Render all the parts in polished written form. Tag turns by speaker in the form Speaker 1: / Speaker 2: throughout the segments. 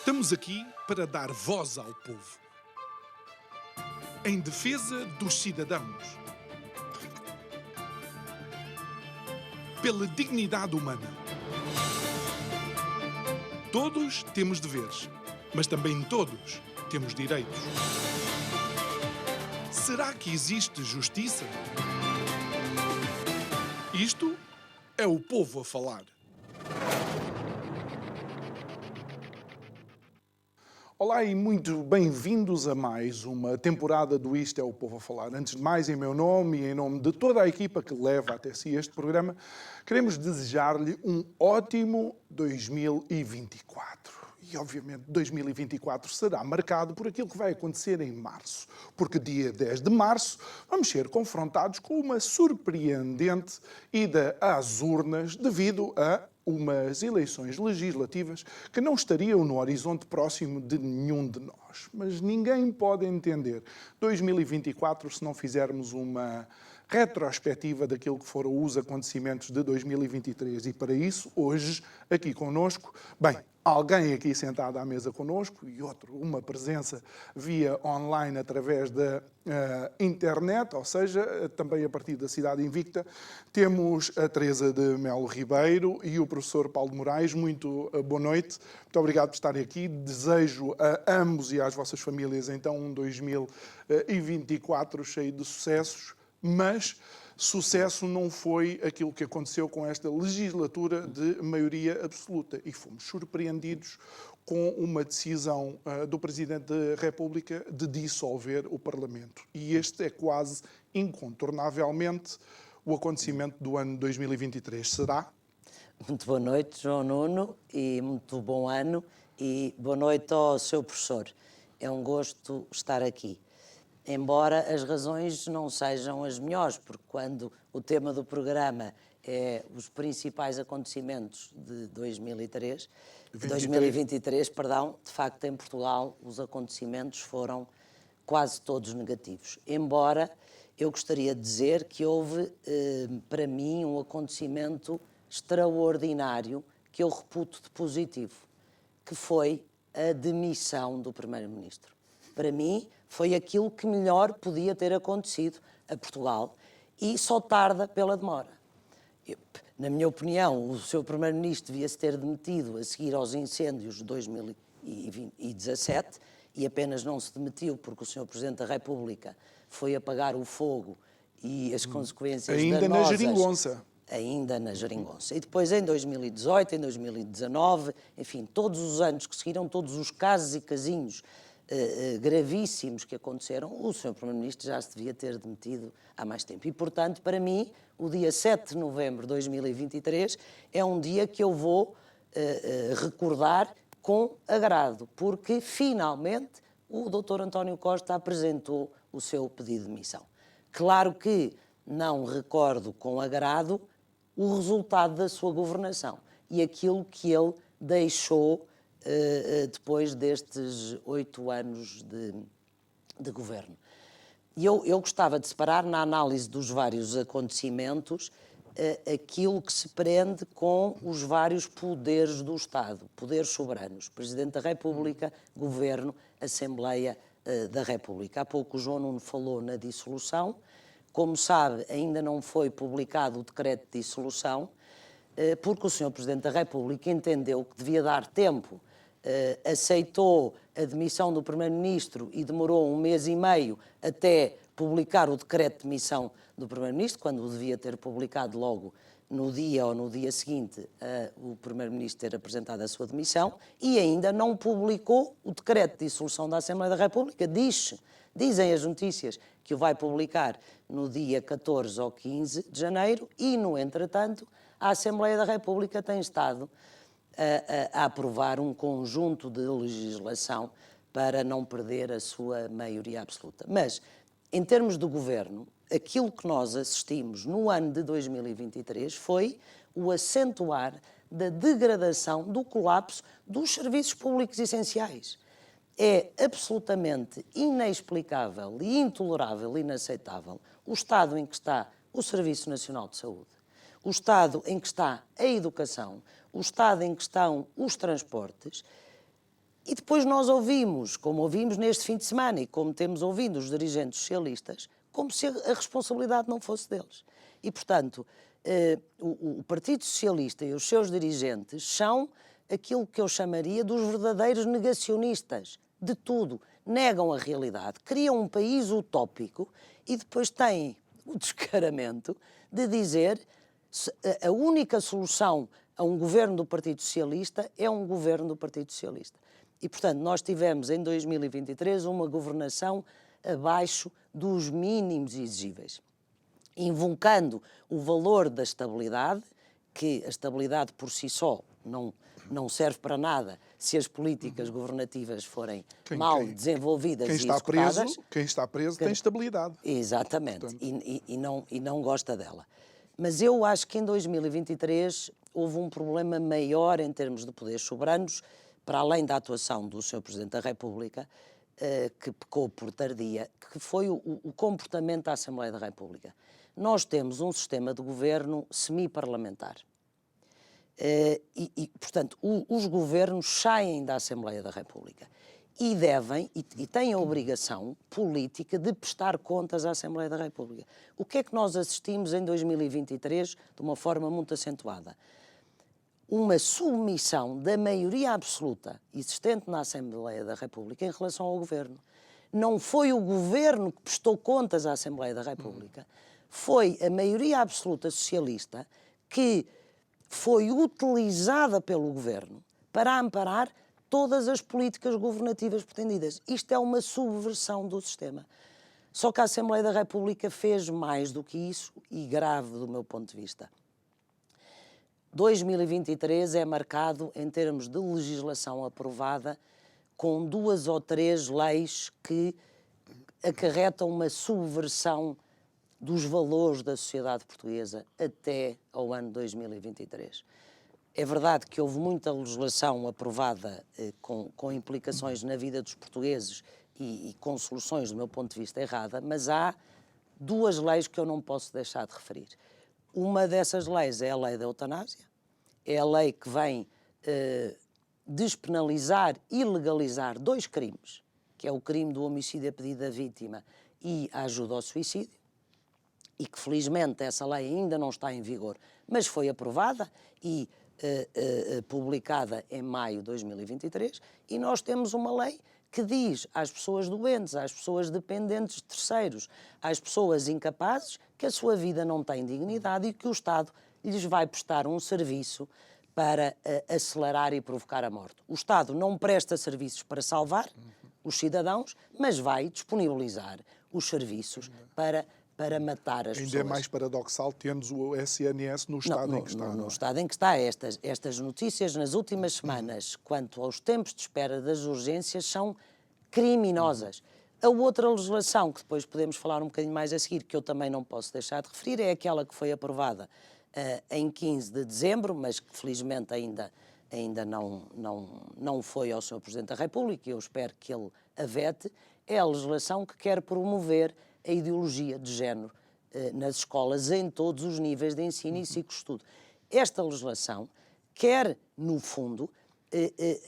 Speaker 1: Estamos aqui para dar voz ao povo, em defesa dos cidadãos, pela dignidade humana. Todos temos deveres, mas também todos temos direitos. Será que existe justiça? Isto é o povo a falar. Olá e muito bem-vindos a mais uma temporada do Isto é o Povo a Falar. Antes de mais, em meu nome e em nome de toda a equipa que leva até si este programa, queremos desejar-lhe um ótimo 2024. E, obviamente, 2024 será marcado por aquilo que vai acontecer em março. Porque dia 10 de março vamos ser confrontados com uma surpreendente ida às urnas devido a umas eleições legislativas que não estariam no horizonte próximo de nenhum de nós. Mas ninguém pode entender 2024 se não fizermos uma retrospectiva daquilo que foram os acontecimentos de 2023. E para isso, hoje, aqui connosco, alguém aqui sentado à mesa connosco e uma presença via online através da internet, ou seja, também a partir da Cidade Invicta, temos a Teresa de Melo Ribeiro e o professor Paulo de Moraes. Muito boa noite, muito obrigado por estarem aqui. Desejo a ambos e às vossas famílias, então, um 2024 cheio de sucessos, mas sucesso não foi aquilo que aconteceu com esta legislatura de maioria absoluta e fomos surpreendidos com uma decisão do Presidente da República de dissolver o Parlamento. E este é quase incontornavelmente o acontecimento do ano 2023. Será?
Speaker 2: Muito boa noite, João Nuno, e muito bom ano, e boa noite ao seu professor. É um gosto estar aqui. Embora as razões não sejam as melhores, porque quando o tema do programa é os principais acontecimentos de 2023, de facto, em Portugal, os acontecimentos foram quase todos negativos. Embora eu gostaria de dizer que houve, para mim, um acontecimento extraordinário que eu reputo de positivo, que foi a demissão do Primeiro-Ministro. Para mim, foi aquilo que melhor podia ter acontecido a Portugal e só tarda pela demora. Na minha opinião, o seu Primeiro-Ministro devia-se ter demitido a seguir aos incêndios de 2017 e apenas não se demitiu porque o Sr. Presidente da República foi apagar o fogo e as consequências
Speaker 1: ainda
Speaker 2: danosas...
Speaker 1: na geringonça.
Speaker 2: Ainda na geringonça. E depois, em 2018, em 2019, enfim, todos os anos que seguiram, todos os casos e casinhos gravíssimos que aconteceram, o Sr. Primeiro-Ministro já se devia ter demitido há mais tempo. E, portanto, para mim, o dia 7 de novembro de 2023 é um dia que eu vou recordar com agrado, porque, finalmente, o Dr. António Costa apresentou o seu pedido de demissão. Claro que não recordo com agrado o resultado da sua governação e aquilo que ele deixou depois destes 8 anos de governo. E eu gostava de separar, na análise dos vários acontecimentos, aquilo que se prende com os vários poderes do Estado, poderes soberanos, Presidente da República, Governo, Assembleia da República. Há pouco o João Nuno falou na dissolução. Como sabe, ainda não foi publicado o decreto de dissolução, porque o Sr. Presidente da República entendeu que devia dar tempo, aceitou a demissão do Primeiro-Ministro e demorou 1 mês e meio até publicar o decreto de demissão do Primeiro-Ministro, quando o devia ter publicado logo no dia ou no dia seguinte o Primeiro-Ministro ter apresentado a sua demissão, e ainda não publicou o decreto de dissolução da Assembleia da República. Dizem as notícias que o vai publicar no dia 14 ou 15 de janeiro e, no entretanto, a Assembleia da República tem estado a aprovar um conjunto de legislação para não perder a sua maioria absoluta. Mas, em termos do governo, aquilo que nós assistimos no ano de 2023 foi o acentuar da degradação, do colapso dos serviços públicos essenciais. É absolutamente inexplicável e intolerável e inaceitável o estado em que está o Serviço Nacional de Saúde, o estado em que está a educação, o estado em que estão os transportes, E depois nós ouvimos, como ouvimos neste fim de semana e como temos ouvido os dirigentes socialistas, como se a responsabilidade não fosse deles. E, portanto, o Partido Socialista e os seus dirigentes são aquilo que eu chamaria dos verdadeiros negacionistas de tudo. Negam a realidade, criam um país utópico e depois têm o descaramento de dizer a única solução a um governo do Partido Socialista é um governo do Partido Socialista. E, portanto, nós tivemos em 2023 uma governação abaixo dos mínimos exigíveis, invocando o valor da estabilidade, que a estabilidade por si só não serve para nada se as políticas governativas forem mal desenvolvidas e executadas.
Speaker 1: Quem está preso tem estabilidade.
Speaker 2: Exatamente, e não gosta dela. Mas eu acho que em 2023 houve um problema maior em termos de poderes soberanos, para além da atuação do Sr. Presidente da República, que pecou por tardia, que foi o comportamento da Assembleia da República. Nós temos um sistema de governo semi-parlamentar. Portanto, os governos saem da Assembleia da República e devem, e têm a obrigação política de prestar contas à Assembleia da República. O que é que nós assistimos em 2023 de uma forma muito acentuada? Uma submissão da maioria absoluta existente na Assembleia da República em relação ao Governo. Não foi o Governo que prestou contas à Assembleia da República, foi a maioria absoluta socialista que foi utilizada pelo Governo para amparar todas as políticas governativas pretendidas. Isto é uma subversão do sistema. Só que a Assembleia da República fez mais do que isso, e grave do meu ponto de vista. 2023 é marcado, em termos de legislação aprovada, com 2 ou 3 leis que acarretam uma subversão dos valores da sociedade portuguesa até ao ano 2023. É verdade que houve muita legislação aprovada com implicações na vida dos portugueses e com soluções, do meu ponto de vista, errada, mas há 2 leis que eu não posso deixar de referir. Uma dessas leis é a lei da eutanásia, é a lei que vem despenalizar e legalizar 2 crimes, que é o crime do homicídio a pedido da vítima e a ajuda ao suicídio, e que felizmente essa lei ainda não está em vigor, mas foi aprovada e publicada em maio de 2023, e nós temos uma lei que diz às pessoas doentes, às pessoas dependentes de terceiros, às pessoas incapazes, que a sua vida não tem dignidade e que o Estado lhes vai prestar um serviço para acelerar e provocar a morte. O Estado não presta serviços para salvar os cidadãos, mas vai disponibilizar os serviços para matar as pessoas.
Speaker 1: Ainda é mais paradoxal termos o SNS no estado em que está.
Speaker 2: No estado em que está. Estas notícias nas últimas semanas, quanto aos tempos de espera das urgências, são criminosas. A outra legislação, que depois podemos falar um bocadinho mais a seguir, que eu também não posso deixar de referir, é aquela que foi aprovada em 15 de dezembro, mas que felizmente ainda não foi ao Sr. Presidente da República, e eu espero que ele a vete. É a legislação que quer promover a ideologia de género nas escolas, em todos os níveis de ensino e ciclo de estudo. Esta legislação quer, no fundo,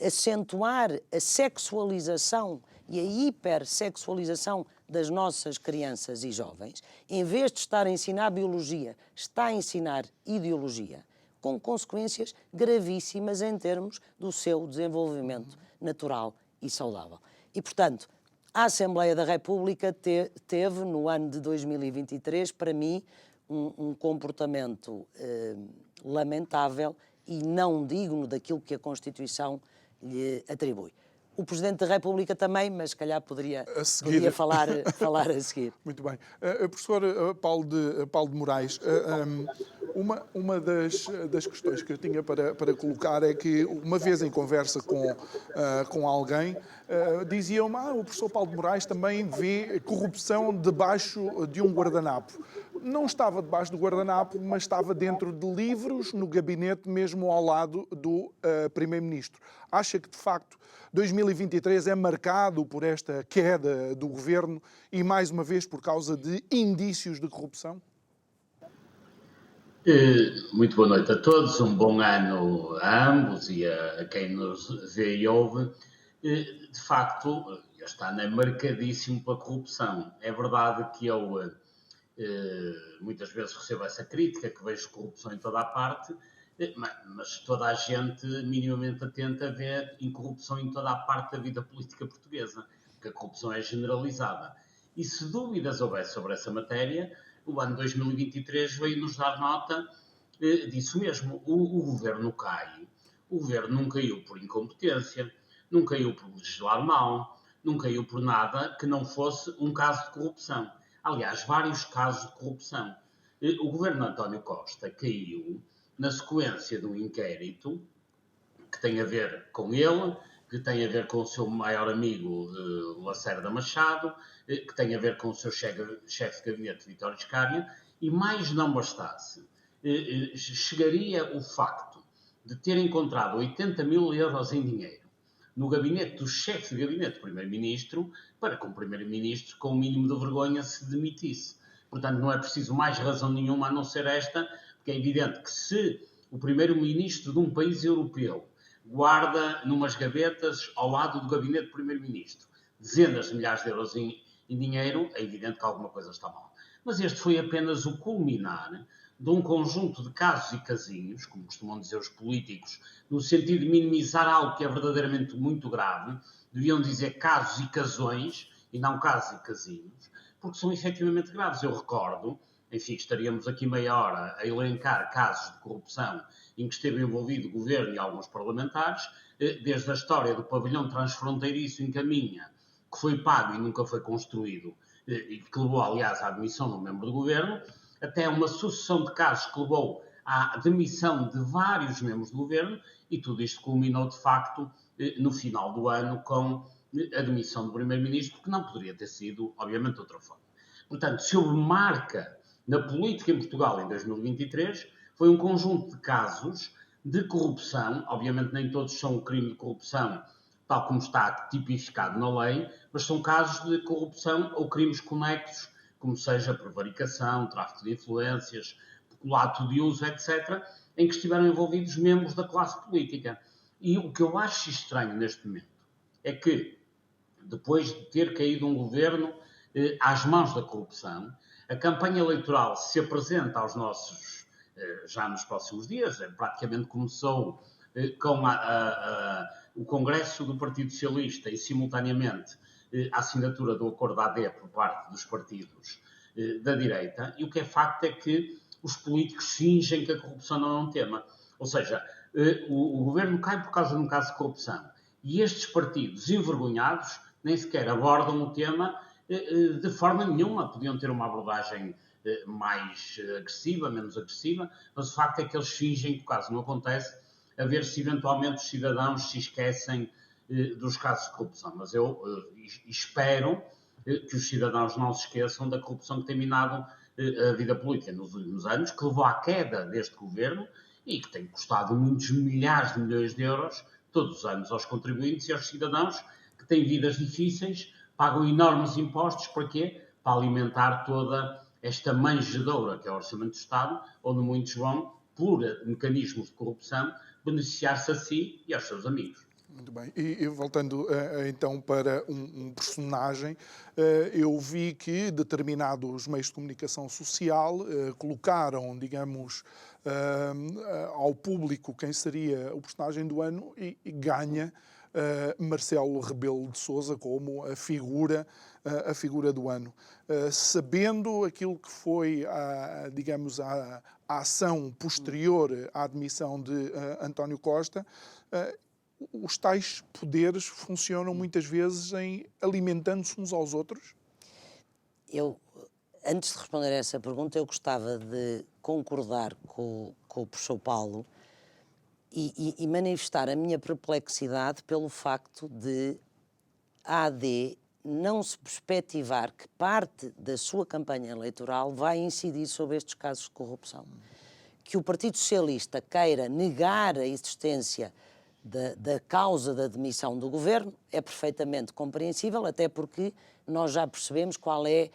Speaker 2: acentuar a sexualização e a hipersexualização das nossas crianças e jovens. Em vez de estar a ensinar biologia, está a ensinar ideologia, com consequências gravíssimas em termos do seu desenvolvimento natural e saudável. E, portanto, a Assembleia da República teve, no ano de 2023, para mim, um comportamento lamentável e não digno daquilo que a Constituição lhe atribui. O Presidente da República também, mas se calhar poderia falar a seguir.
Speaker 1: Muito bem. Professor Paulo de Moraes, uma das questões que eu tinha para colocar é que, uma vez em conversa com alguém, diziam-me: o professor Paulo de Moraes também vê corrupção debaixo de um guardanapo. Não estava debaixo do guardanapo, mas estava dentro de livros, no gabinete, mesmo ao lado do Primeiro-Ministro. Acha que, de facto, 2023 é marcado por esta queda do governo e, mais uma vez, por causa de indícios de corrupção?
Speaker 3: Muito boa noite a todos, um bom ano a ambos e a quem nos vê e ouve. De facto, este ano é marcadíssimo pela corrupção. É verdade que eu muitas vezes recebo essa crítica, que vejo corrupção em toda a parte, mas toda a gente minimamente atenta vê incorrupção em toda a parte da vida política portuguesa, porque a corrupção é generalizada. E se dúvidas houvesse sobre essa matéria, o ano 2023 veio-nos dar nota disso mesmo. O governo cai. O governo não caiu por incompetência, não caiu por legislar mal, não caiu por nada que não fosse um caso de corrupção. Aliás, vários casos de corrupção. O governo de António Costa caiu na sequência de um inquérito que tem a ver com ele, que tem a ver com o seu maior amigo Lacerda Machado, que tem a ver com o seu chefe de gabinete Vítor Scária, e mais não bastasse, chegaria o facto de ter encontrado 80 mil euros em dinheiro no gabinete do chefe de gabinete do primeiro-ministro, para que o primeiro-ministro, com o mínimo de vergonha, se demitisse. Portanto, não é preciso mais razão nenhuma a não ser esta, porque é evidente que se o primeiro-ministro de um país europeu guarda numas gavetas ao lado do gabinete do primeiro-ministro dezenas de milhares de euros em dinheiro, é evidente que alguma coisa está mal. Mas este foi apenas o culminar de um conjunto de casos e casinhos, como costumam dizer os políticos, no sentido de minimizar algo que é verdadeiramente muito grave, deviam dizer casos e casões, e não casos e casinhos, porque são efetivamente graves. Eu recordo, enfim, estaríamos aqui meia hora a elencar casos de corrupção em que esteve envolvido o governo e alguns parlamentares, desde a história do pavilhão transfronteiriço em Caminha, que foi pago e nunca foi construído, e que levou, aliás, à admissão de um membro do governo, até uma sucessão de casos que levou à demissão de vários membros do governo, e tudo isto culminou, de facto, no final do ano, com a demissão do primeiro-ministro, que não poderia ter sido, obviamente, de outra forma. Portanto, se houve marca na política em Portugal em 2023, foi um conjunto de casos de corrupção, obviamente nem todos são o crime de corrupção, tal como está tipificado na lei, mas são casos de corrupção ou crimes conexos, como seja prevaricação, tráfico de influências, peculato de uso, etc., em que estiveram envolvidos membros da classe política. E o que eu acho estranho neste momento é que, depois de ter caído um governo às mãos da corrupção, a campanha eleitoral se apresenta aos nossos, já nos próximos dias, praticamente começou com o Congresso do Partido Socialista e, simultaneamente, a assinatura do acordo da AD por parte dos partidos da direita, e o que é facto é que os políticos fingem que a corrupção não é um tema. Ou seja, o governo cai por causa de um caso de corrupção, e estes partidos envergonhados nem sequer abordam o tema de forma nenhuma. Podiam ter uma abordagem mais agressiva, menos agressiva, mas o facto é que eles fingem que o caso não acontece, a ver se eventualmente os cidadãos se esquecem dos casos de corrupção. Mas eu espero que os cidadãos não se esqueçam da corrupção que tem minado a vida política nos últimos anos, que levou à queda deste governo e que tem custado muitos milhares de milhões de euros todos os anos aos contribuintes e aos cidadãos que têm vidas difíceis, pagam enormes impostos. Para quê? Para alimentar toda esta manjedoura que é o Orçamento do Estado, onde muitos vão, por mecanismos de corrupção, beneficiar-se a si e aos seus amigos.
Speaker 1: Muito bem. E voltando então para um personagem, eu vi que determinados meios de comunicação social colocaram, digamos, ao público quem seria o personagem do ano e ganha Marcelo Rebelo de Sousa como a figura do ano. Sabendo aquilo que foi, digamos, a ação posterior à admissão de António Costa, os tais poderes funcionam muitas vezes alimentando-se uns aos outros?
Speaker 2: Antes de responder a essa pergunta, eu gostava de concordar com o professor Paulo e manifestar a minha perplexidade pelo facto de a AD não se perspectivar que parte da sua campanha eleitoral vai incidir sobre estes casos de corrupção. Que o Partido Socialista queira negar a existência da causa da demissão do governo é perfeitamente compreensível, até porque nós já percebemos qual é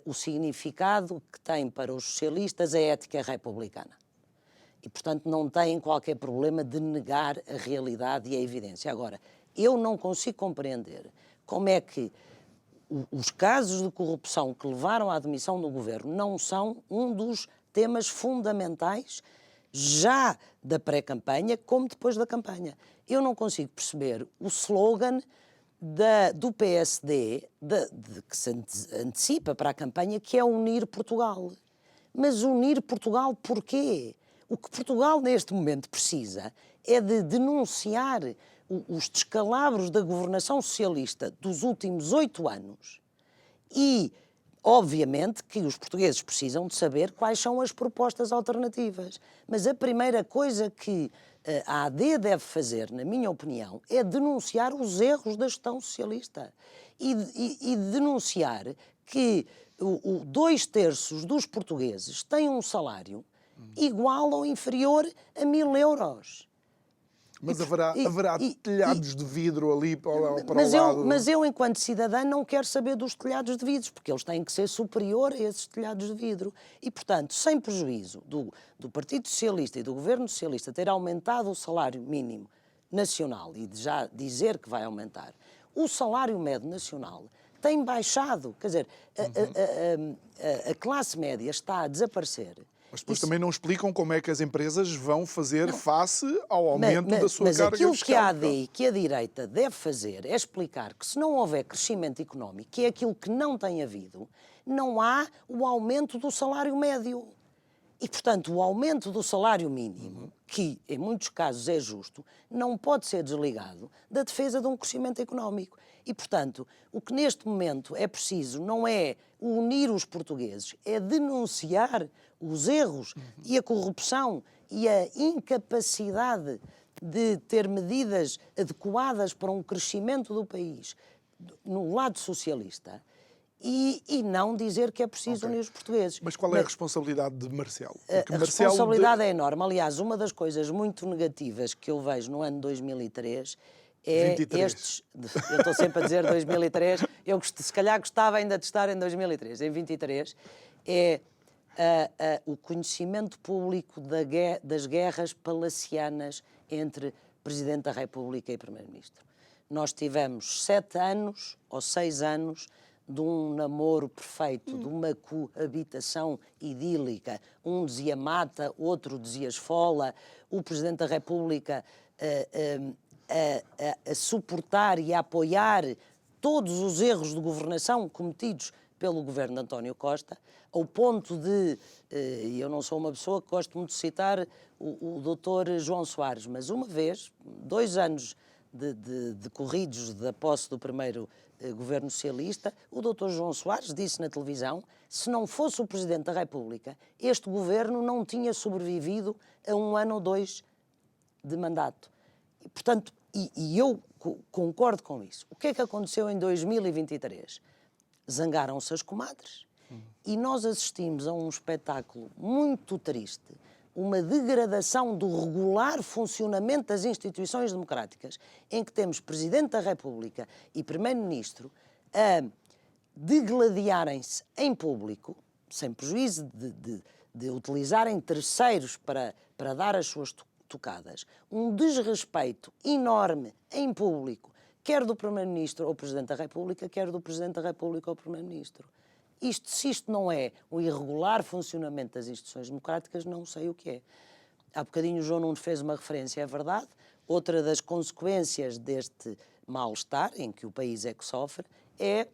Speaker 2: o significado que tem para os socialistas a ética republicana. E, portanto, não têm qualquer problema de negar a realidade e a evidência. Agora, eu não consigo compreender como é que os casos de corrupção que levaram à demissão do governo não são um dos temas fundamentais já da pré-campanha como depois da campanha. Eu não consigo perceber o slogan do PSD, que se antecipa para a campanha, que é unir Portugal. Mas unir Portugal porquê? O que Portugal neste momento precisa é de denunciar os descalabros da governação socialista dos últimos 8 anos e, obviamente, que os portugueses precisam de saber quais são as propostas alternativas. Mas a primeira coisa que a AD deve fazer, na minha opinião, é denunciar os erros da gestão socialista e denunciar que 2/3 dos portugueses têm um salário igual ou inferior a 1.000 euros.
Speaker 1: Mas haverá telhados de vidro ali para o lado...
Speaker 2: Mas eu, enquanto cidadã, não quero saber dos telhados de vidro, porque eles têm que ser superior a esses telhados de vidro. E, portanto, sem prejuízo do Partido Socialista e do Governo Socialista ter aumentado o salário mínimo nacional e de já dizer que vai aumentar, o salário médio nacional tem baixado. Quer dizer, a classe média está a desaparecer.
Speaker 1: Mas depois também não explicam como é que as empresas vão fazer face ao aumento da sua carga fiscal.
Speaker 2: Mas aquilo que a AD e que a direita deve fazer é explicar que se não houver crescimento económico, que é aquilo que não tem havido, não há o aumento do salário médio. E, portanto, o aumento do salário mínimo, que em muitos casos é justo, não pode ser desligado da defesa de um crescimento económico. E, portanto, o que neste momento é preciso não é unir os portugueses, é denunciar os erros e a corrupção e a incapacidade de ter medidas adequadas para um crescimento do país no lado socialista e não dizer que é preciso unir os portugueses.
Speaker 1: Mas qual é a responsabilidade de Marcelo?
Speaker 2: A responsabilidade é enorme. Aliás, uma das coisas muito negativas que eu vejo no ano 2003 é
Speaker 1: 23.
Speaker 2: estes... Eu estou sempre a dizer 2003, eu se calhar gostava ainda de estar em 2003. Em 23 é o conhecimento público das guerras palacianas entre Presidente da República e Primeiro-Ministro. Nós tivemos 7 anos ou 6 anos de um namoro perfeito, de uma coabitação idílica. Um dizia mata, outro dizia esfola. O Presidente da República a suportar e a apoiar todos os erros de governação cometidos pelo governo de António Costa, ao ponto de, eu não sou uma pessoa que gosto muito de citar o doutor João Soares, mas uma vez, 2 anos de corridos da posse do primeiro governo socialista, o doutor João Soares disse na televisão, se não fosse o Presidente da República, este governo não tinha sobrevivido a 1 ano ou 2 de mandato. E, portanto, eu concordo com isso. O que é que aconteceu em 2023? Zangaram-se as comadres e nós assistimos a um espetáculo muito triste, uma degradação do regular funcionamento das instituições democráticas, em que temos Presidente da República e Primeiro-Ministro a degladiarem-se em público, sem prejuízo de utilizarem terceiros para dar as suas tocadas, um desrespeito enorme em público, quer do Primeiro-Ministro ou Presidente da República, quer do Presidente da República ou Primeiro-Ministro. Se isto não é o irregular funcionamento das instituições democráticas, não sei o que é. Há bocadinho o João Nunes fez uma referência, é verdade. Outra das consequências deste mal-estar, em que o país é que sofre, é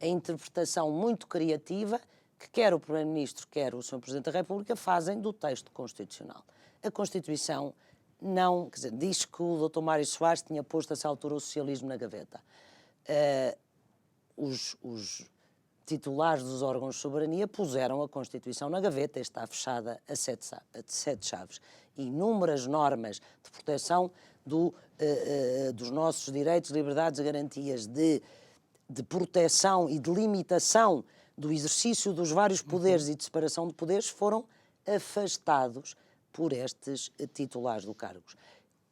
Speaker 2: a interpretação muito criativa que quer o Primeiro-Ministro, quer o Sr. Presidente da República fazem do texto constitucional. A Constituição não, quer dizer, diz que o Dr. Mário Soares tinha posto a essa altura o socialismo na gaveta. Os titulares dos órgãos de soberania puseram a Constituição na gaveta e está fechada a 7 chaves. Inúmeras normas de proteção dos nossos direitos, liberdades e garantias, de proteção e de limitação do exercício dos vários poderes e de separação de poderes foram afastados por estes titulares do cargos.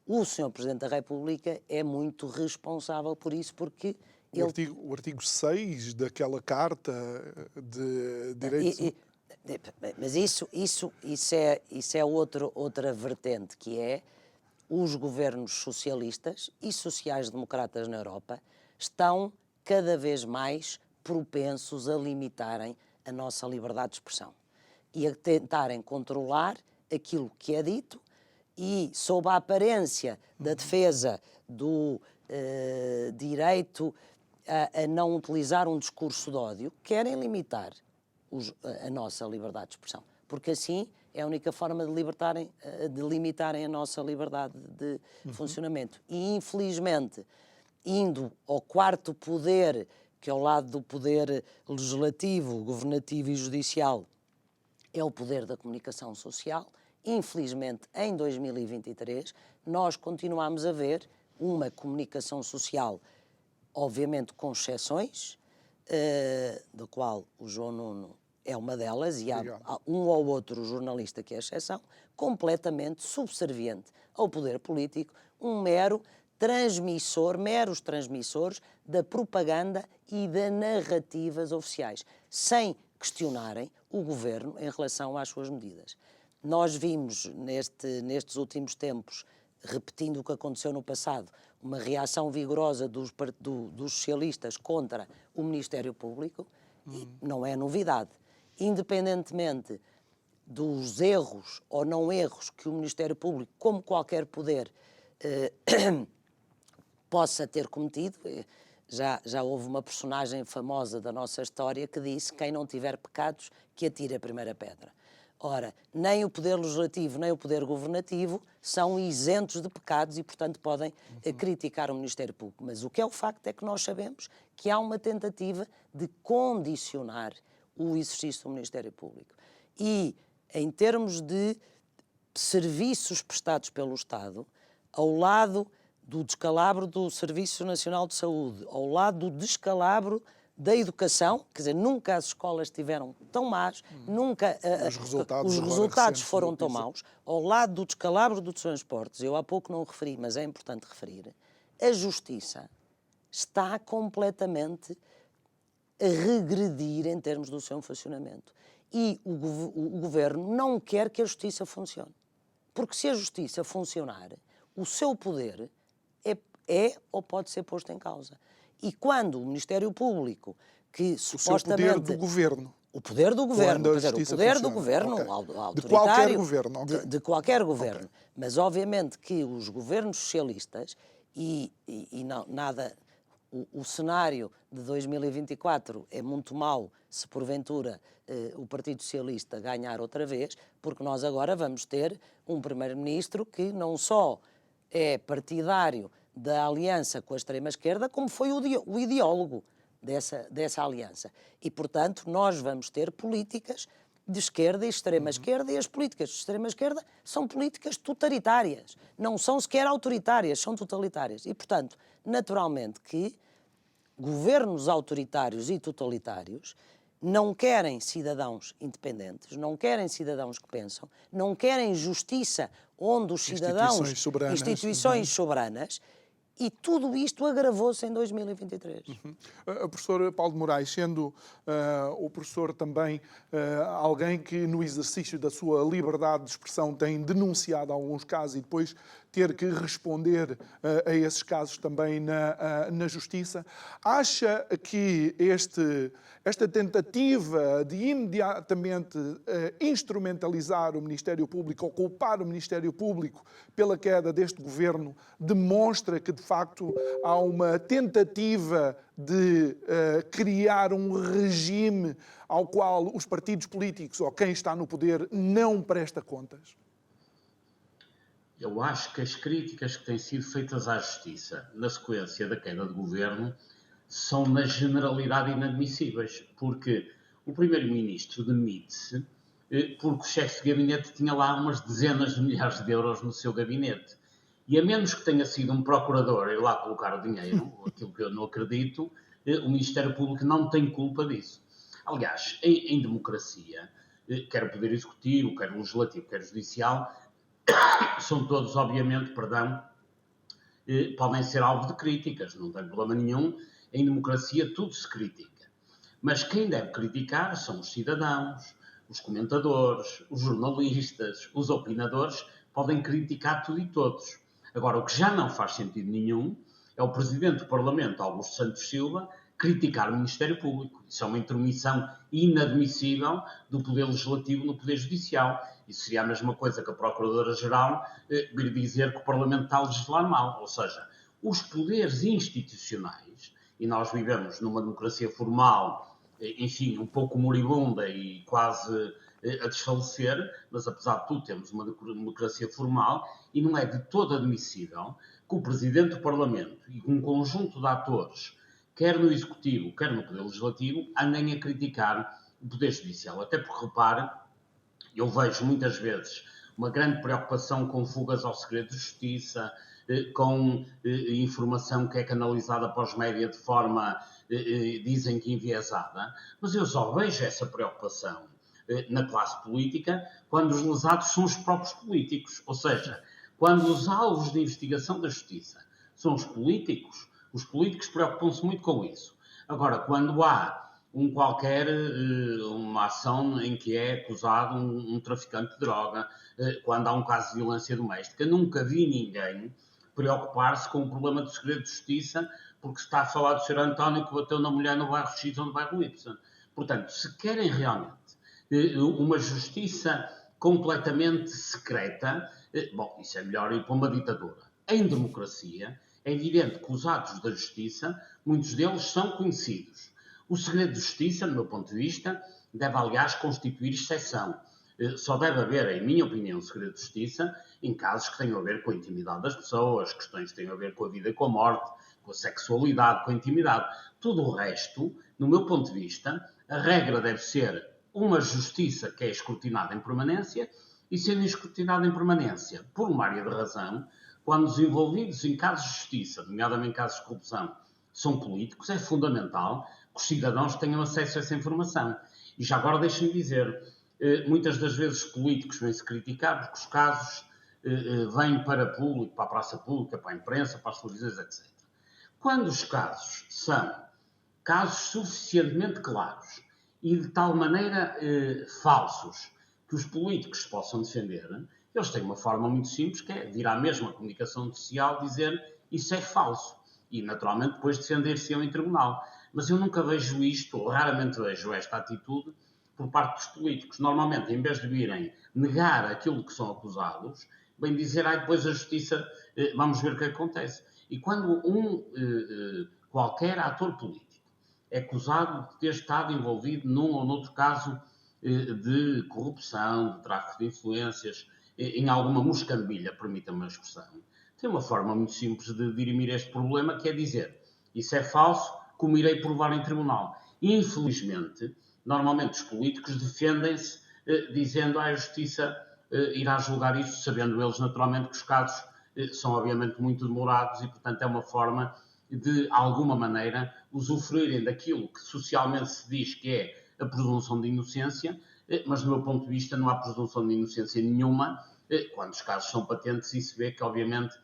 Speaker 2: O Sr. Presidente da República é muito responsável por isso, porque
Speaker 1: o artigo 6 daquela Carta de Direitos...
Speaker 2: Mas isso é outra vertente, que é os governos socialistas e sociais-democratas na Europa estão cada vez mais propensos a limitarem a nossa liberdade de expressão e a tentarem controlar aquilo que é dito e, sob a aparência da defesa do direito a não utilizar um discurso de ódio, querem limitar a nossa liberdade de expressão, porque assim é a única forma de limitarem a nossa liberdade de funcionamento. E, infelizmente, indo ao quarto poder, que ao lado do poder legislativo, governativo e judicial, é o poder da comunicação social, infelizmente, em 2023, nós continuamos a ver uma comunicação social, obviamente com exceções, da qual o João Nuno é uma delas, e há um ou outro jornalista que é exceção, completamente subserviente ao poder político, meros transmissores da propaganda e das narrativas oficiais, sem questionarem o governo em relação às suas medidas. Nós vimos nestes últimos tempos, repetindo o que aconteceu no passado, uma reação vigorosa dos socialistas contra o Ministério Público, e não é novidade. Independentemente dos erros ou não erros que o Ministério Público, como qualquer poder, possa ter cometido, já houve uma personagem famosa da nossa história que disse: quem não tiver pecados, que atire a primeira pedra. Ora, nem o poder legislativo nem o poder governativo são isentos de pecados e, portanto, podem criticar o Ministério Público. Mas o que é o facto é que nós sabemos que há uma tentativa de condicionar o exercício do Ministério Público. E, em termos de serviços prestados pelo Estado, ao lado do descalabro do Serviço Nacional de Saúde, ao lado do descalabro da educação, quer dizer, nunca as escolas estiveram tão más, nunca os resultados foram tão maus, ao lado do descalabro dos transportes, eu há pouco não o referi, mas é importante referir, a justiça está completamente a regredir em termos do seu funcionamento. E o governo não quer que a justiça funcione. Porque se a justiça funcionar, o seu poder é ou pode ser posto em causa. E quando o Ministério Público, que supostamente...
Speaker 1: O poder do governo.
Speaker 2: O poder do governo, quer dizer, o poder do governo, autoritário...
Speaker 1: De qualquer governo, ok.
Speaker 2: De qualquer governo. Okay. Mas, obviamente, que os governos socialistas o cenário de 2024 é muito mau se, porventura, o Partido Socialista ganhar outra vez, porque nós agora vamos ter um primeiro-ministro que não só é partidário da aliança com a extrema-esquerda, como foi o ideólogo dessa aliança. E, portanto, nós vamos ter políticas de esquerda e extrema-esquerda, e as políticas de extrema-esquerda são políticas totalitárias. Não são sequer autoritárias, são totalitárias. E, portanto, naturalmente que governos autoritários e totalitários não querem cidadãos independentes, não querem cidadãos que pensam, não querem justiça onde os cidadãos... Instituições soberanas. E tudo isto agravou-se em 2023.
Speaker 1: O professor Paulo de Moraes, sendo o professor também alguém que no exercício da sua liberdade de expressão tem denunciado alguns casos e depois ter que responder a esses casos também na Justiça, acha que esta tentativa de imediatamente instrumentalizar o Ministério Público ou culpar o Ministério Público pela queda deste governo demonstra que, de facto, há uma tentativa de criar um regime ao qual os partidos políticos ou quem está no poder não presta contas?
Speaker 3: Eu acho que as críticas que têm sido feitas à Justiça na sequência da queda de governo são, na generalidade, inadmissíveis, porque o Primeiro-Ministro demite-se porque o chefe de gabinete tinha lá umas dezenas de milhares de euros no seu gabinete. E a menos que tenha sido um procurador ir lá colocar o dinheiro, aquilo que eu não acredito, o Ministério Público não tem culpa disso. Aliás, em democracia, quer o Poder Executivo, quer o Legislativo, quer o Judicial, são todos, obviamente, podem ser alvo de críticas, não tem problema nenhum. Em democracia tudo se critica. Mas quem deve criticar são os cidadãos, os comentadores, os jornalistas, os opinadores, podem criticar tudo e todos. Agora, o que já não faz sentido nenhum é o Presidente do Parlamento, Augusto Santos Silva, criticar o Ministério Público. Isso é uma intromissão inadmissível do Poder Legislativo no Poder Judicial. Isso seria a mesma coisa que a Procuradora-Geral vir dizer que o Parlamento está a legislar mal. Ou seja, os poderes institucionais, e nós vivemos numa democracia formal, enfim, um pouco moribunda e quase a desfalecer, mas apesar de tudo temos uma democracia formal e não é de todo admissível que o Presidente do Parlamento e um conjunto de atores, quer no Executivo, quer no Poder Legislativo, andem a criticar o Poder Judicial. Até porque, repare, eu vejo muitas vezes uma grande preocupação com fugas ao segredo de justiça, com informação que é canalizada para os média de forma, dizem que enviesada, mas eu só vejo essa preocupação na classe política quando os lesados são os próprios políticos. Ou seja, quando os alvos de investigação da justiça são os políticos preocupam-se muito com isso. Agora, quando há uma ação em que é acusado um traficante de droga, quando há um caso de violência doméstica, nunca vi ninguém preocupar-se com o problema do segredo de justiça porque está a falar do Sr. António que bateu na mulher no bairro X ou no bairro Y. Portanto, se querem realmente uma justiça completamente secreta, bom, isso é melhor ir para uma ditadura. Em democracia, é evidente que os atos da justiça, muitos deles são conhecidos. O segredo de justiça, no meu ponto de vista, deve, aliás, constituir exceção. Só deve haver, em minha opinião, segredo de justiça em casos que tenham a ver com a intimidade das pessoas, questões que tenham a ver com a vida e com a morte, com a sexualidade, com a intimidade. Tudo o resto, no meu ponto de vista, a regra deve ser uma justiça que é escrutinada em permanência e sendo escrutinada em permanência por uma área de razão, quando os envolvidos em casos de justiça, nomeadamente em casos de corrupção, são políticos, é fundamental que os cidadãos tenham acesso a essa informação. E já agora deixem-me dizer, muitas das vezes os políticos vêm-se criticar porque os casos vêm para público, para a praça pública, para a imprensa, para as televisões, etc. Quando os casos são casos suficientemente claros e de tal maneira falsos que os políticos se possam defender, eles têm uma forma muito simples, que é vir à mesma comunicação social dizer isso é falso. E, naturalmente, depois defender-se em tribunal. Mas eu nunca vejo isto, ou raramente vejo esta atitude, por parte dos políticos. Normalmente, em vez de virem negar aquilo que são acusados, vêm dizer, depois a justiça, vamos ver o que acontece. E quando qualquer ator político é acusado de ter estado envolvido num ou noutro caso de corrupção, de tráfico de influências, em alguma moscambilha, permita-me a expressão, tem uma forma muito simples de dirimir este problema, que é dizer, isso é falso, como irei provar em tribunal. E, infelizmente, normalmente os políticos defendem-se dizendo a justiça irá julgar isto, sabendo eles naturalmente que os casos são obviamente muito demorados e, portanto, é uma forma de alguma maneira, usufruírem daquilo que socialmente se diz que é a presunção de inocência, mas, do meu ponto de vista, não há presunção de inocência nenhuma quando os casos são patentes e se vê que, obviamente,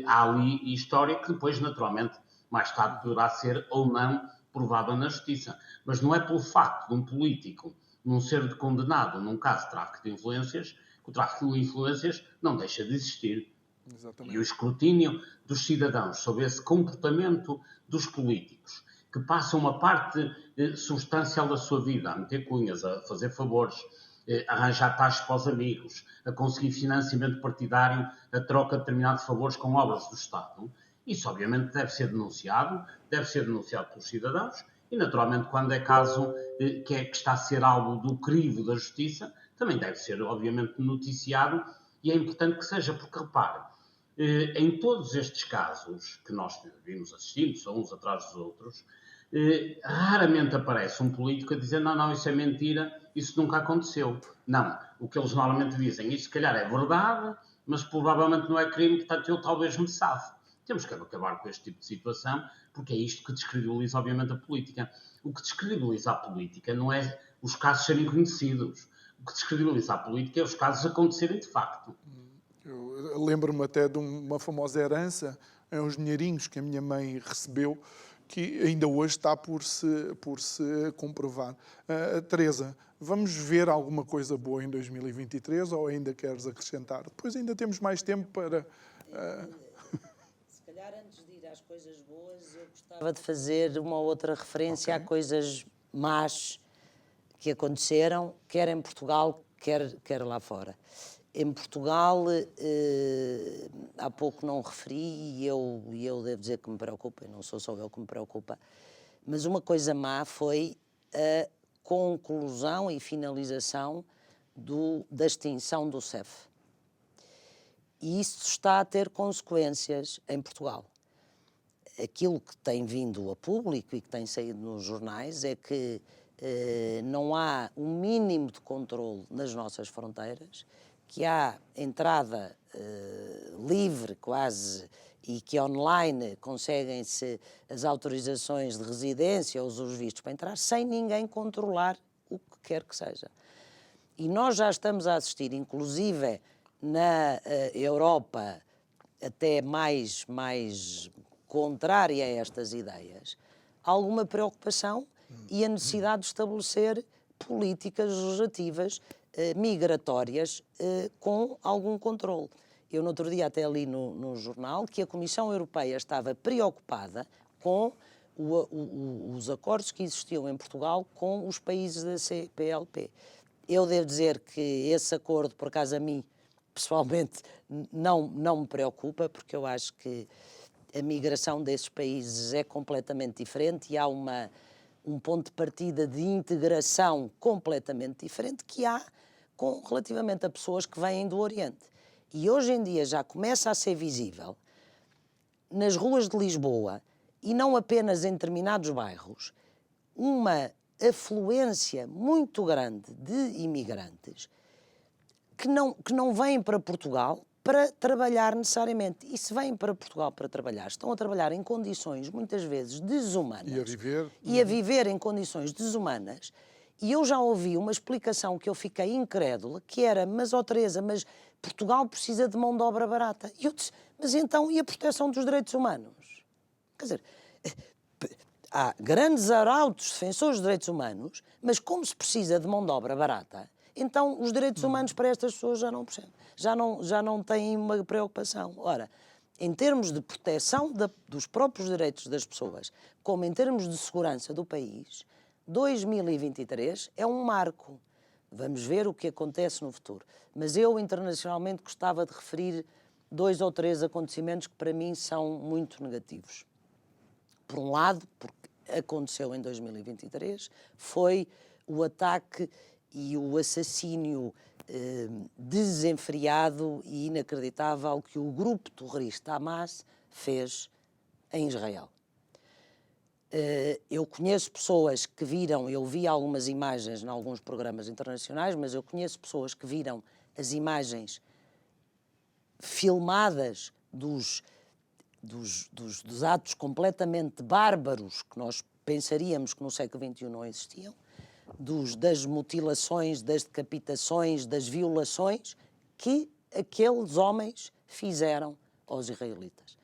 Speaker 3: há ali história que depois, naturalmente, mais tarde poderá ser ou não provada na justiça. Mas não é pelo facto de um político não ser condenado num caso de tráfico de influências que o tráfico de influências não deixa de existir. Exatamente. E o escrutínio dos cidadãos sobre esse comportamento dos políticos, que passam uma parte substancial da sua vida a meter cunhas, a fazer favores, a arranjar taxas para os amigos, a conseguir financiamento partidário, a troca de determinados favores com obras do Estado. Isso, obviamente, deve ser denunciado pelos cidadãos e, naturalmente, quando é caso que está a ser alvo do crivo da justiça, também deve ser, obviamente, noticiado e é importante que seja, porque, repare, em todos estes casos que nós vimos assistindo, são uns atrás dos outros, raramente aparece um político a dizer não, isso é mentira, isso nunca aconteceu. Não, o que eles normalmente dizem, isso se calhar é verdade, mas provavelmente não é crime, portanto eu talvez me safe. Temos que acabar com este tipo de situação, porque é isto que descredibiliza, obviamente, a política. O que descredibiliza a política não é os casos serem conhecidos. O que descredibiliza a política é os casos acontecerem de facto.
Speaker 1: Eu lembro-me até de uma famosa herança, uns dinheirinhos que a minha mãe recebeu, que ainda hoje está por se comprovar. Teresa, vamos ver alguma coisa boa em 2023 ou ainda queres acrescentar? Depois ainda temos mais tempo para...
Speaker 2: calhar, antes de ir às coisas boas, eu gostava de fazer uma outra referência a coisas más que aconteceram, quer em Portugal, quer lá fora. Em Portugal, há pouco não referi, e eu devo dizer que me preocupa, e não sou só eu que me preocupa, mas uma coisa má foi a conclusão e finalização da extinção do CEF. E isso está a ter consequências em Portugal. Aquilo que tem vindo a público e que tem saído nos jornais é que não há um mínimo de controle nas nossas fronteiras, que há entrada livre quase e que online conseguem-se as autorizações de residência ou os vistos para entrar sem ninguém controlar o que quer que seja. E nós já estamos a assistir, inclusive na Europa, até mais contrária a estas ideias, alguma preocupação e a necessidade de estabelecer políticas legislativas migratórias com algum controle. Eu, no outro dia, até li no jornal que a Comissão Europeia estava preocupada com os acordos que existiam em Portugal com os países da CPLP. Eu devo dizer que esse acordo, por acaso, a mim, pessoalmente, não me preocupa, porque eu acho que a migração desses países é completamente diferente e há um ponto de partida de integração completamente diferente que há relativamente a pessoas que vêm do Oriente. E hoje em dia já começa a ser visível nas ruas de Lisboa, e não apenas em determinados bairros, uma afluência muito grande de imigrantes que não vêm para Portugal para trabalhar necessariamente. E se vêm para Portugal para trabalhar, estão a trabalhar em condições muitas vezes desumanas. E a viver em condições desumanas. E eu já ouvi uma explicação que eu fiquei incrédula, que era, mas Teresa, mas Portugal precisa de mão de obra barata. E eu disse, mas então e a proteção dos direitos humanos? Quer dizer, há grandes arautos defensores dos direitos humanos, mas como se precisa de mão de obra barata, então os direitos humanos para estas pessoas já não percebem, já não têm uma preocupação. Ora, em termos de proteção dos próprios direitos das pessoas, como em termos de segurança do país, 2023 é um marco. Vamos ver o que acontece no futuro. Mas eu, internacionalmente, gostava de referir 2 ou 3 acontecimentos que para mim são muito negativos. Por um lado, porque aconteceu em 2023, foi o ataque e o assassínio desenfreado e inacreditável que o grupo terrorista Hamas fez em Israel. Eu conheço pessoas que viram, eu vi algumas imagens em alguns programas internacionais, mas eu conheço pessoas que viram as imagens filmadas dos atos completamente bárbaros que nós pensaríamos que no século XXI não existiam, das mutilações, das decapitações, das violações que aqueles homens fizeram aos israelitas.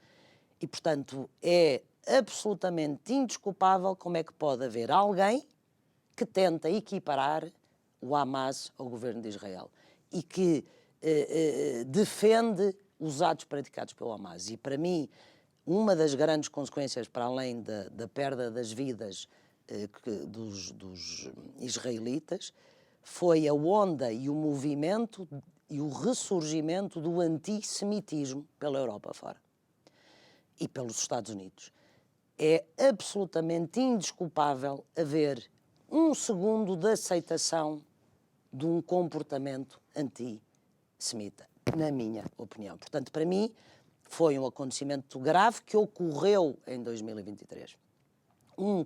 Speaker 2: E, portanto, é absolutamente indesculpável como é que pode haver alguém que tenta equiparar o Hamas ao governo de Israel e que defende os atos praticados pelo Hamas. E, para mim, uma das grandes consequências, para além da perda das vidas dos israelitas, foi a onda e o movimento e o ressurgimento do antissemitismo pela Europa fora e pelos Estados Unidos. É absolutamente indesculpável haver um segundo de aceitação de um comportamento antissemita, na minha opinião. Portanto, para mim, foi um acontecimento grave que ocorreu em 2023.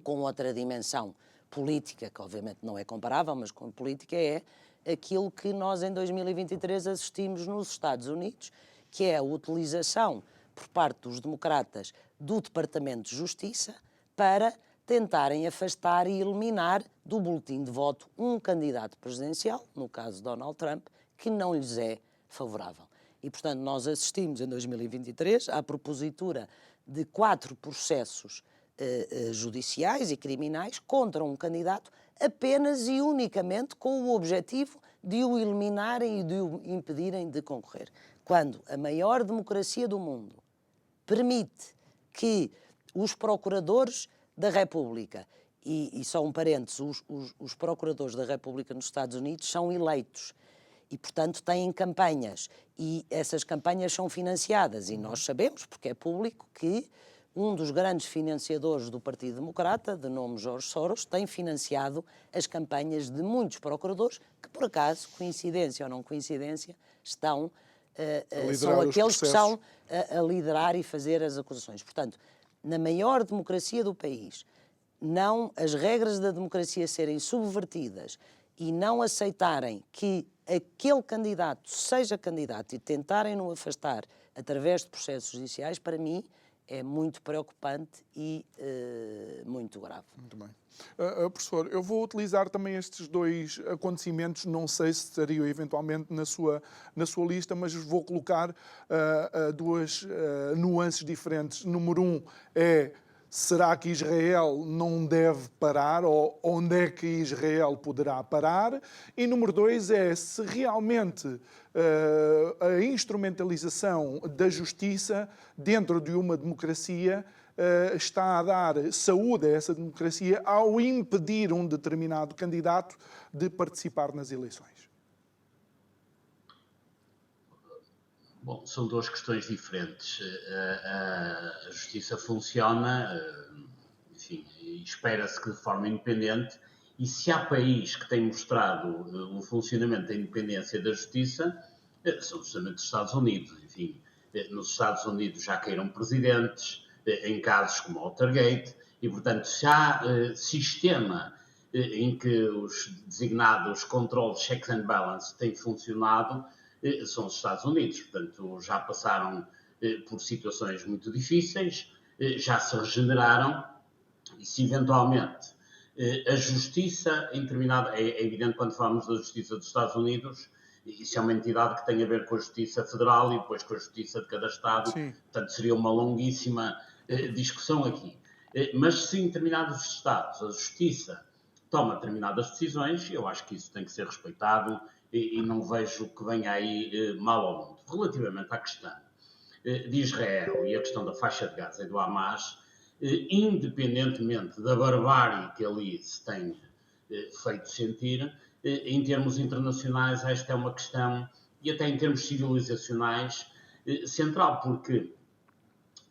Speaker 2: Com outra dimensão política, que obviamente não é comparável, mas com política é aquilo que nós em 2023 assistimos nos Estados Unidos, que é a utilização por parte dos democratas do Departamento de Justiça para tentarem afastar e eliminar do boletim de voto um candidato presidencial, no caso de Donald Trump, que não lhes é favorável. E, portanto, nós assistimos em 2023 à propositura de 4 processos judiciais e criminais contra um candidato apenas e unicamente com o objetivo de o eliminarem e de o impedirem de concorrer. Quando a maior democracia do mundo permite que os procuradores da República, e só um parênteses, os procuradores da República nos Estados Unidos são eleitos e, portanto, têm campanhas. E essas campanhas são financiadas. E nós sabemos, porque é público, que um dos grandes financiadores do Partido Democrata, de nome Jorge Soros, tem financiado as campanhas de muitos procuradores que, por acaso, coincidência ou não coincidência, são aqueles que estão a liderar e fazer as acusações. Portanto, na maior democracia do país, não as regras da democracia serem subvertidas e não aceitarem que aquele candidato seja candidato e tentarem-no afastar através de processos judiciais, para mim, é muito preocupante e muito grave.
Speaker 1: Muito bem. Professor, eu vou utilizar também estes dois acontecimentos, não sei se estariam eventualmente na sua lista, mas vou colocar duas nuances diferentes. Número um é: será que Israel não deve parar, ou onde é que Israel poderá parar? E número dois é se realmente a instrumentalização da justiça dentro de uma democracia está a dar saúde a essa democracia ao impedir um determinado candidato de participar nas eleições.
Speaker 3: Bom, são duas questões diferentes. A justiça funciona, enfim, espera-se que de forma independente, e se há país que tem mostrado o funcionamento da independência da justiça, são justamente os Estados Unidos. Enfim, nos Estados Unidos já caíram presidentes, em casos como o Watergate, e, portanto, se há sistema em que os designados controles, checks and balances, têm funcionado, são os Estados Unidos. Portanto, já passaram por situações muito difíceis, já se regeneraram, e se eventualmente a justiça em determinada... É evidente, quando falamos da justiça dos Estados Unidos, isso é uma entidade que tem a ver com a justiça federal e depois com a justiça de cada Estado.
Speaker 1: Sim.
Speaker 3: Portanto, seria uma longuíssima discussão aqui. Mas se em determinados Estados a justiça toma determinadas decisões, eu acho que isso tem que ser respeitado e não vejo que venha aí mal ao mundo. Relativamente à questão de Israel e a questão da faixa de Gaza e do Hamas, independentemente da barbárie que ali se tem feito sentir, em termos internacionais esta é uma questão, e até em termos civilizacionais, central, porque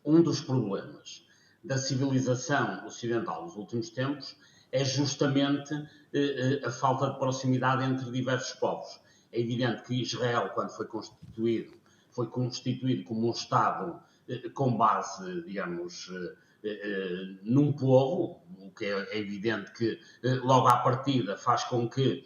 Speaker 3: um dos problemas da civilização ocidental nos últimos tempos é justamente a falta de proximidade entre diversos povos. É evidente que Israel, quando foi constituído como um Estado com base, digamos, num povo, o que é evidente que logo à partida faz com que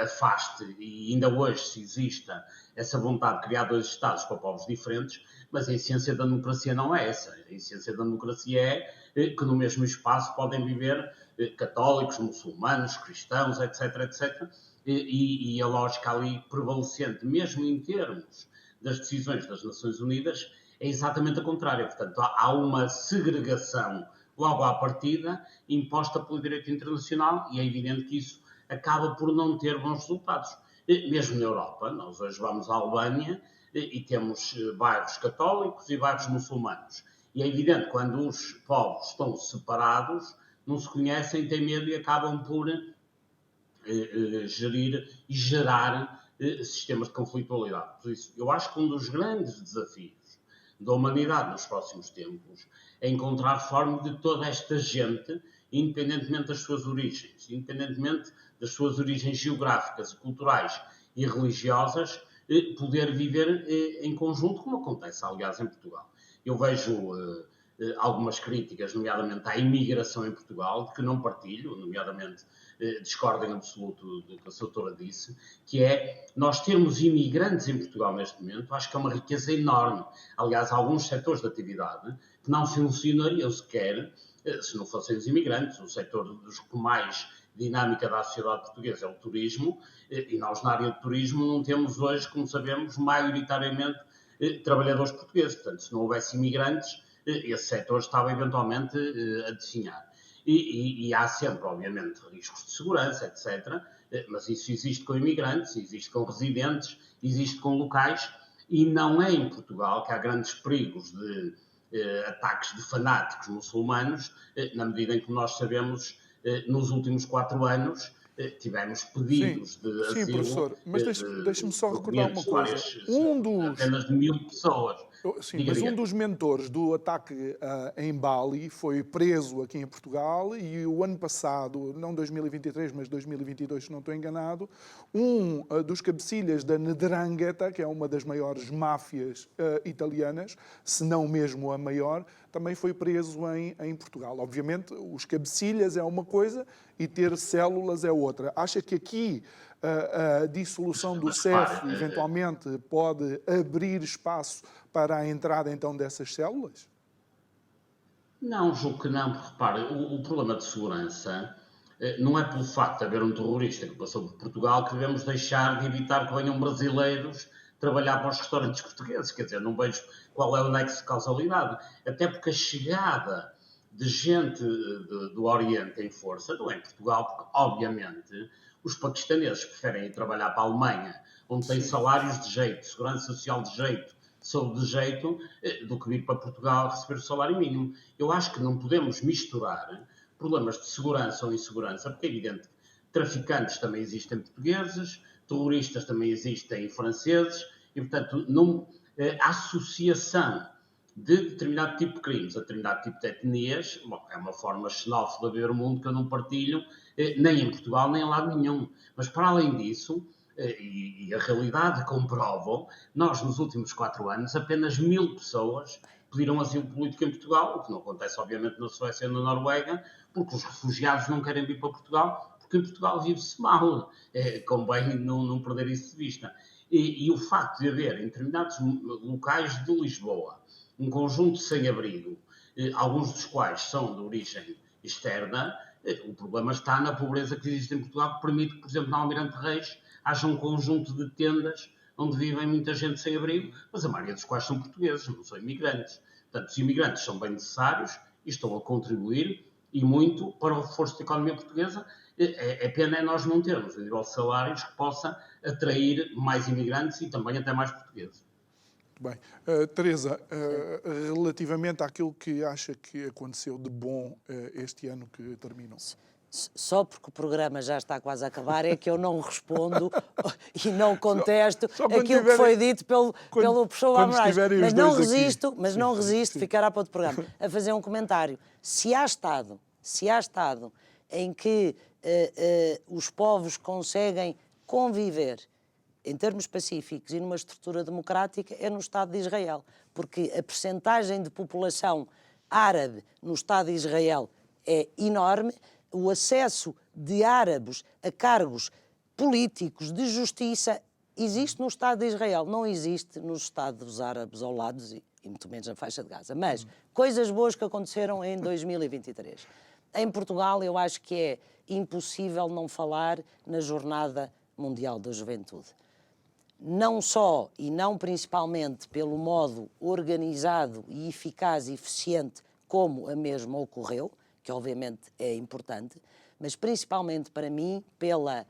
Speaker 3: afaste, e ainda hoje se exista essa vontade de criar dois Estados para povos diferentes, mas a essência da democracia não é essa. A essência da democracia é que no mesmo espaço podem viver católicos, muçulmanos, cristãos, etc, etc. E a lógica ali prevalecente, mesmo em termos das decisões das Nações Unidas, é exatamente a contrária. Portanto, há uma segregação logo à partida imposta pelo direito internacional e é evidente que isso acaba por não ter bons resultados. Mesmo na Europa, nós hoje vamos à Albânia e temos bairros católicos e bairros muçulmanos. E é evidente, quando os povos estão separados, não se conhecem, têm medo e acabam por gerir e gerar sistemas de conflitualidade. Por isso, eu acho que um dos grandes desafios da humanidade nos próximos tempos é encontrar forma de toda esta gente, independentemente das suas origens, independentemente das suas origens geográficas, culturais e religiosas, poder viver em conjunto, como acontece, aliás, em Portugal. Eu vejo algumas críticas, nomeadamente à imigração em Portugal, de que não partilho, nomeadamente discordo em absoluto do que a doutora disse, que é nós termos imigrantes em Portugal neste momento, acho que é uma riqueza enorme. Aliás, há alguns setores de atividade que não funcionariam sequer se não fossem os imigrantes. O setor dos que mais dinâmica da sociedade portuguesa é o turismo, e nós na área de turismo não temos hoje, como sabemos, maioritariamente trabalhadores portugueses. Portanto, se não houvesse imigrantes, esse setor estava eventualmente a definhar. E há sempre, obviamente, riscos de segurança, etc. Mas isso existe com imigrantes, existe com residentes, existe com locais, e não é em Portugal que há grandes perigos de ataques de fanáticos muçulmanos, na medida em que nós sabemos, nos últimos 4 anos, tivemos pedidos de
Speaker 1: sim,
Speaker 3: asilo
Speaker 1: professor, mas deixe-me só recordar uma coisa.
Speaker 3: apenas de 1000 pessoas.
Speaker 1: Sim,
Speaker 3: Diga,
Speaker 1: mas
Speaker 3: diga.
Speaker 1: um dos mentores do ataque em Bali foi preso aqui em Portugal e o ano passado, não 2023, mas 2022, se não estou enganado, dos cabecilhas da Ndrangheta, que é uma das maiores máfias italianas, se não mesmo a maior, também foi preso em Portugal. Obviamente, os cabecilhas é uma coisa e ter células é outra. Acha que aqui a dissolução do CEF eventualmente pode abrir espaço para a entrada então dessas células?
Speaker 3: Não, julgo que não, porque repare, o problema de segurança não é pelo facto de haver um terrorista que passou por Portugal que devemos deixar de evitar que venham brasileiros trabalhar para os restaurantes portugueses. Quer dizer, não vejo qual é o nexo de causalidade. Até porque a chegada de gente do Oriente em força não é em Portugal, porque obviamente os paquistaneses preferem ir trabalhar para a Alemanha, onde têm salários de jeito, segurança social de jeito, saúde de jeito, do que vir para Portugal receber o salário mínimo. Eu acho que não podemos misturar problemas de segurança ou insegurança, porque é evidente que traficantes também existem portugueses, terroristas também existem franceses, e portanto a associação de determinado tipo de crimes a determinado tipo de etnias, bom, é uma forma xenófoba de ver o mundo que eu não partilho, nem em Portugal, nem em lado nenhum. Mas para além disso, e a realidade comprova, nós nos últimos 4 anos, apenas 1000 pessoas pediram asilo político em Portugal, o que não acontece obviamente na Suécia e na Noruega, porque os refugiados não querem vir para Portugal, porque em Portugal vive-se mal. Convém não perder isso de vista. E o facto de haver em determinados locais de Lisboa um conjunto de sem-abrigo, alguns dos quais são de origem externa, o problema está na pobreza que existe em Portugal, que permite que, por exemplo, na Almirante Reis, haja um conjunto de tendas onde vivem muita gente sem abrigo, mas a maioria dos quais são portugueses, não são imigrantes. Portanto, os imigrantes são bem necessários e estão a contribuir, e muito, para o reforço da economia portuguesa. É pena nós não termos um nível de salários que possa atrair mais imigrantes e também até mais portugueses.
Speaker 1: Bem, Teresa, relativamente àquilo que acha que aconteceu de bom este ano que terminou.
Speaker 2: Só porque o programa já está quase a acabar é que eu não respondo e não contesto
Speaker 1: só
Speaker 2: aquilo que foi dito pelo professor Lamorais. Mas não resisto, ficará para outro programa, a fazer um comentário. Se há Estado em que os povos conseguem conviver em termos pacíficos e numa estrutura democrática, é no Estado de Israel. Porque a percentagem de população árabe no Estado de Israel é enorme, o acesso de árabes a cargos políticos de justiça existe no Estado de Israel, não existe nos Estados árabes ao lado, e muito menos na faixa de Gaza. Mas coisas boas que aconteceram em 2023. Em Portugal, eu acho que é impossível não falar na Jornada Mundial da Juventude. Não só e não principalmente pelo modo organizado e eficaz e eficiente como a mesma ocorreu, que obviamente é importante, mas principalmente para mim pela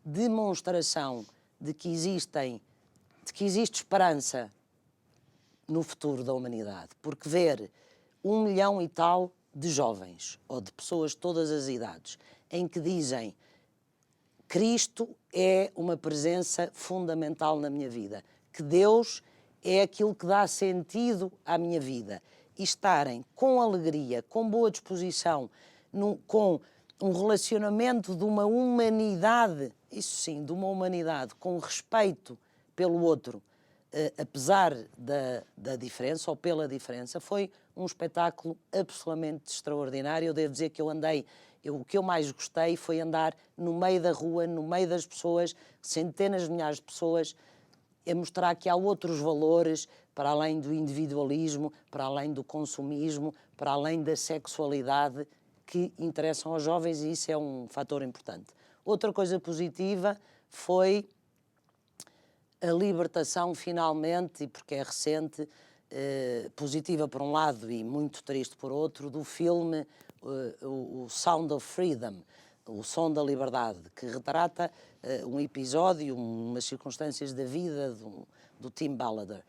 Speaker 2: demonstração de que existe esperança no futuro da humanidade. Porque ver 1 milhão e tal de jovens, ou de pessoas de todas as idades, em que dizem Cristo é uma presença fundamental na minha vida, que Deus é aquilo que dá sentido à minha vida, e estarem com alegria, com boa disposição, com um relacionamento de uma humanidade, isso sim, de uma humanidade com respeito pelo outro, apesar da diferença ou pela diferença, foi um espetáculo absolutamente extraordinário. Eu devo dizer que o que eu mais gostei foi andar no meio da rua, no meio das pessoas, centenas de milhares de pessoas, a mostrar que há outros valores, para além do individualismo, para além do consumismo, para além da sexualidade, que interessam aos jovens, e isso é um fator importante. Outra coisa positiva foi a libertação, finalmente, e porque é recente, positiva por um lado e muito triste por outro, do filme o Sound of Freedom, o Som da Liberdade, que retrata um episódio, umas circunstâncias da vida do Tim Ballard.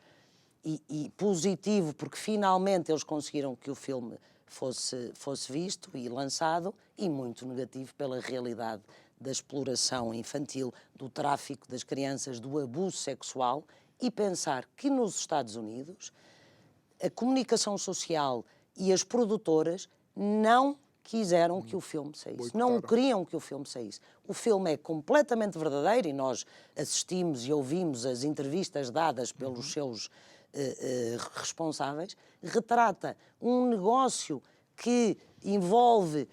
Speaker 2: e positivo, porque finalmente eles conseguiram que o filme fosse visto e lançado, e muito negativo pela realidade da exploração infantil, do tráfico das crianças, do abuso sexual, e pensar que nos Estados Unidos a comunicação social e as produtoras não quiseram que o filme saísse, não queriam que o filme saísse. O filme é completamente verdadeiro e nós assistimos e ouvimos as entrevistas dadas pelos seus responsáveis, retrata um negócio que envolve,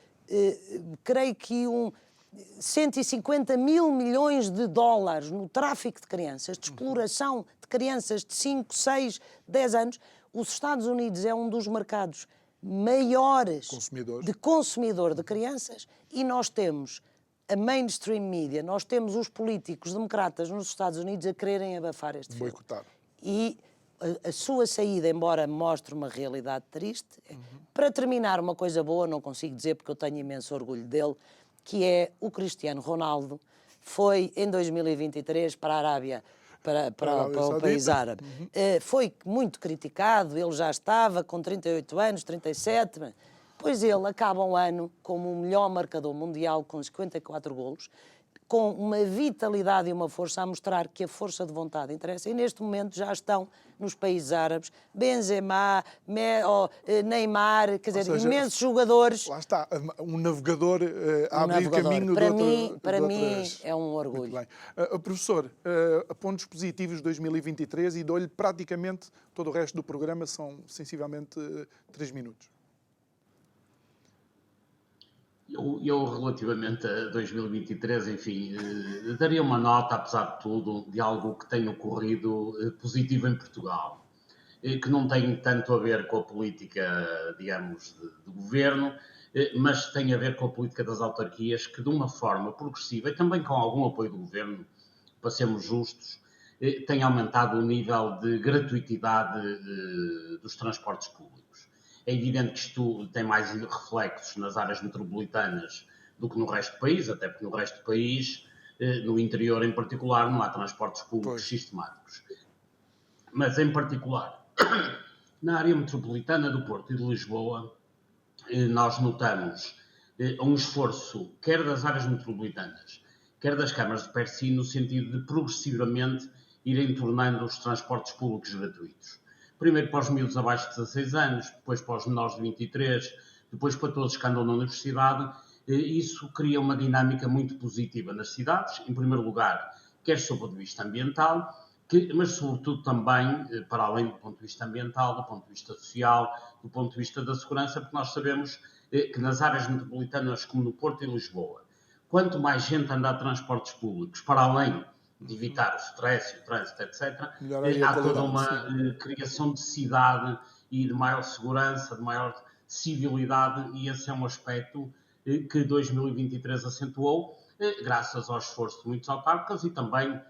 Speaker 2: creio que 150 mil milhões de dólares no tráfico de crianças, de exploração de crianças de 5, 6, 10 anos. Os Estados Unidos é um dos mercados maiores de consumidor de crianças, e nós temos a mainstream media, nós temos os políticos democratas nos Estados Unidos a quererem abafar este filme.
Speaker 1: Boicotar.
Speaker 2: E a sua saída, embora mostre uma realidade triste, para terminar, uma coisa boa, não consigo dizer porque eu tenho imenso orgulho dele, que é o Cristiano Ronaldo foi em 2023 para a Arábia, para o país árabe. Foi muito criticado, ele já estava com 38 anos, 37, pois ele acaba o ano como o melhor marcador mundial com 54 golos, com uma vitalidade e uma força a mostrar que a força de vontade interessa, e neste momento já estão nos países árabes Benzema, Neymar, quer dizer, imensos jogadores.
Speaker 1: Lá está, um navegador a abrir caminho
Speaker 2: para mim é um orgulho.
Speaker 1: Muito bem. Professor, pontos positivos de 2023 e dou-lhe praticamente todo o resto do programa, são sensivelmente 3 minutos.
Speaker 3: Eu, relativamente a 2023, enfim, daria uma nota, apesar de tudo, de algo que tem ocorrido positivo em Portugal, que não tem tanto a ver com a política, digamos, de governo, mas tem a ver com a política das autarquias, que de uma forma progressiva, e também com algum apoio do governo, para sermos justos, tem aumentado o nível de gratuitidade dos transportes públicos. É evidente que isto tem mais reflexos nas áreas metropolitanas do que no resto do país, até porque no resto do país, no interior em particular, não há transportes públicos sistemáticos. Mas, em particular, na área metropolitana do Porto e de Lisboa, nós notamos um esforço, quer das áreas metropolitanas, quer das câmaras de Persi, no sentido de progressivamente irem tornando os transportes públicos gratuitos. Primeiro para os miúdos abaixo de 16 anos, depois para os menores de 23, depois para todos que andam na universidade. Isso cria uma dinâmica muito positiva nas cidades, em primeiro lugar, quer do ponto de vista ambiental, mas sobretudo também, para além do ponto de vista ambiental, do ponto de vista social, do ponto de vista da segurança, porque nós sabemos que nas áreas metropolitanas, como no Porto e Lisboa, quanto mais gente anda a transportes públicos, para além de evitar o stress, o trânsito, etc., há toda uma criação de cidade e de maior segurança, de maior civilidade, e esse é um aspecto que 2023 acentuou, graças ao esforço de muitos autarcas e também,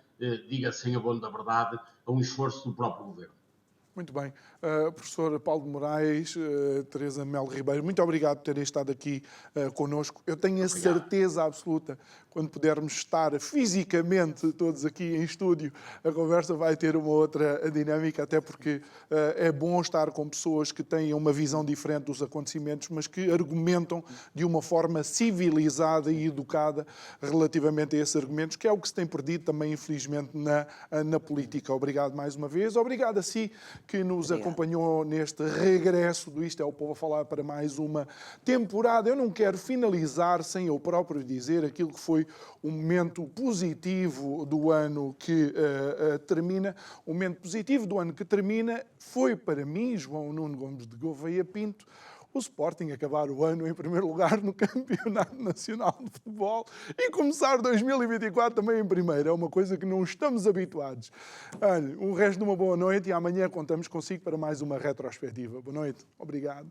Speaker 3: diga-se em abono da verdade, a um esforço do próprio governo.
Speaker 1: Muito bem. Professor Paulo de Moraes, Teresa Melo Ribeiro, muito obrigado por terem estado aqui connosco. Eu tenho a certeza absoluta, quando pudermos estar fisicamente todos aqui em estúdio, a conversa vai ter uma outra dinâmica, até porque é bom estar com pessoas que têm uma visão diferente dos acontecimentos, mas que argumentam de uma forma civilizada e educada relativamente a esses argumentos, que é o que se tem perdido também, infelizmente, na política. Obrigado mais uma vez. Obrigado a si que nos acompanhou neste regresso do Isto é o Povo a Falar para mais uma temporada. Eu não quero finalizar sem eu próprio dizer aquilo que foi um momento positivo do ano que termina. O momento positivo do ano que termina foi para mim, João Nuno Gomes de Gouveia Pinto, o Sporting acabar o ano em primeiro lugar no Campeonato Nacional de Futebol e começar 2024 também em primeiro. É uma coisa que não estamos habituados. Olha, o resto de uma boa noite e amanhã contamos consigo para mais uma retrospectiva. Boa noite. Obrigado.